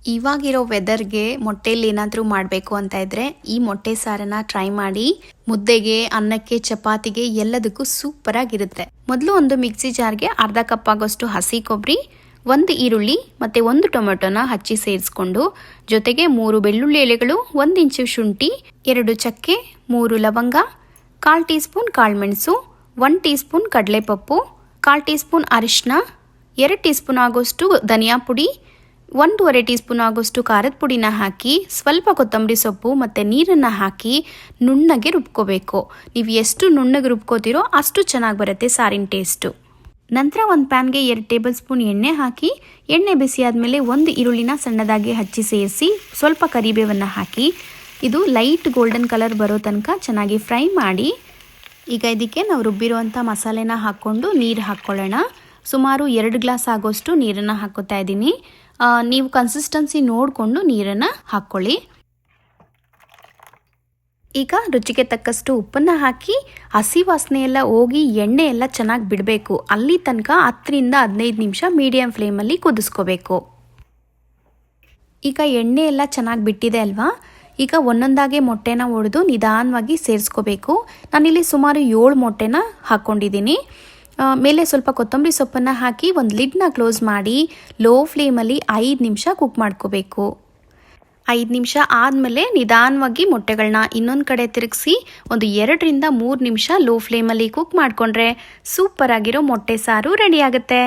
ಇವಾಗಿರೋ ವೆದರ್ಗೆ ಮೊಟ್ಟೆಯಲ್ಲಿ ಏನಾದರೂ ಮಾಡಬೇಕು ಅಂತ ಇದ್ರೆ ಈ ಮೊಟ್ಟೆ ಸಾರನ್ನ ಟ್ರೈ ಮಾಡಿ. ಮುದ್ದೆಗೆ, ಅನ್ನಕ್ಕೆ, ಚಪಾತಿಗೆ ಎಲ್ಲದಕ್ಕೂ ಸೂಪರ್ ಆಗಿರುತ್ತೆ. ಮೊದಲು ಒಂದು ಮಿಕ್ಸಿ ಜಾರ್ಗೆ ಅರ್ಧ ಕಪ್ ಆಗೋಷ್ಟು ಹಸಿ ಕೊಬ್ಬರಿ, 1 ಈರುಳ್ಳಿ ಮತ್ತೆ 1 ಟೊಮೆಟೊನ ಹಚ್ಚಿ ಸೇರಿಸ್ಕೊಂಡು, ಜೊತೆಗೆ 3 ಬೆಳ್ಳುಳ್ಳಿ ಎಲೆಗಳು, 1 ಇಂಚು ಶುಂಠಿ, 2 ಚಕ್ಕೆ, 3 ಲವಂಗ, 1/4 ಟೀ ಸ್ಪೂನ್ ಕಾಳುಮೆಣಸು, 1 ಟೀ ಸ್ಪೂನ್ ಕಡಲೆಪಪ್ಪು, 1/4 ಟೀ ಸ್ಪೂನ್ ಅರಿಶಿನ, 2 ಟೀ ಸ್ಪೂನ್ ಆಗೋಷ್ಟು ಧನಿಯಾ ಪುಡಿ, 1.5 ಟೀ ಸ್ಪೂನ್ ಆಗೋಷ್ಟು ಖಾರದ ಪುಡಿನ ಹಾಕಿ, ಸ್ವಲ್ಪ ಕೊತ್ತಂಬರಿ ಸೊಪ್ಪು ಮತ್ತು ನೀರನ್ನು ಹಾಕಿ ನುಣ್ಣಗೆ ರುಬ್ಕೋಬೇಕು. ನೀವು ಎಷ್ಟು ನುಣ್ಣಗೆ ರುಬ್ಕೋತೀರೋ ಅಷ್ಟು ಚೆನ್ನಾಗಿ ಬರುತ್ತೆ ಸಾರಿನ ಟೇಸ್ಟು. ನಂತರ ಒಂದು ಪ್ಯಾನ್ಗೆ 2 ಟೇಬಲ್ ಸ್ಪೂನ್ ಎಣ್ಣೆ ಹಾಕಿ, ಎಣ್ಣೆ ಬಿಸಿ ಆದಮೇಲೆ 1 ಈರುಳ್ಳಿನ ಸಣ್ಣದಾಗಿ ಹಚ್ಚಿ ಸೇರಿಸಿ, ಸ್ವಲ್ಪ ಕರಿಬೇವನ್ನು ಹಾಕಿ, ಇದು ಲೈಟ್ ಗೋಲ್ಡನ್ ಕಲರ್ ಬರೋ ತನಕ ಚೆನ್ನಾಗಿ ಫ್ರೈ ಮಾಡಿ. ಈಗ ಇದಕ್ಕೆ ನಾವು ರುಬ್ಬಿರುವಂಥ ಮಸಾಲೆನ ಹಾಕ್ಕೊಂಡು ನೀರು ಹಾಕ್ಕೊಳ್ಳೋಣ. ಸುಮಾರು 2 ಗ್ಲಾಸ್ ಆಗೋಷ್ಟು ನೀರನ್ನು ಹಾಕೋತಾ ಇದ್ದೀನಿ. ನೀವು ಕನ್ಸಿಸ್ಟೆನ್ಸಿ ನೋಡಿಕೊಂಡು ನೀರನ್ನು ಹಾಕ್ಕೊಳ್ಳಿ. ಈಗ ರುಚಿಗೆ ತಕ್ಕಷ್ಟು ಉಪ್ಪನ್ನು ಹಾಕಿ, ಹಸಿ ವಾಸನೆ ಎಲ್ಲ ಹೋಗಿ ಎಣ್ಣೆ ಎಲ್ಲ ಚೆನ್ನಾಗಿ ಬಿಡಬೇಕು. ಅಲ್ಲಿ ತನಕ 10 ರಿಂದ 15 ನಿಮಿಷ ಮೀಡಿಯಂ ಫ್ಲೇಮಲ್ಲಿ ಕುದಿಸ್ಕೋಬೇಕು. ಈಗ ಎಣ್ಣೆ ಎಲ್ಲ ಚೆನ್ನಾಗಿ ಬಿಟ್ಟಿದೆ ಅಲ್ವಾ, ಈಗ ಒಂದೊಂದಾಗೆ ಮೊಟ್ಟೆನ ಒಡೆದು ನಿಧಾನವಾಗಿ ಸೇರಿಸ್ಕೋಬೇಕು. ನಾನಿಲ್ಲಿ ಸುಮಾರು 7 ಮೊಟ್ಟೆನ ಹಾಕ್ಕೊಂಡಿದ್ದೀನಿ. ಮೇಲೆ ಸ್ವಲ್ಪ ಕೊತ್ತಂಬರಿ ಸೊಪ್ಪನ್ನು ಹಾಕಿ ಒಂದು ಲಿಡ್ನ ಕ್ಲೋಸ್ ಮಾಡಿ ಲೋ ಫ್ಲೇಮಲ್ಲಿ 5 ನಿಮಿಷ ಕುಕ್ ಮಾಡ್ಕೋಬೇಕು. 5 ನಿಮಿಷ ಆದಮೇಲೆ ನಿಧಾನವಾಗಿ ಮೊಟ್ಟೆಗಳನ್ನ ಇನ್ನೊಂದು ಕಡೆ ತಿರುಗಿಸಿ ಒಂದು 2 ರಿಂದ 3 ನಿಮಿಷ ಲೋ ಫ್ಲೇಮಲ್ಲಿ ಕುಕ್ ಮಾಡಿಕೊಂಡ್ರೆ ಸೂಪರ್ ಆಗಿರೋ ಮೊಟ್ಟೆ ಸಾರು ರೆಡಿ ಆಗುತ್ತೆ.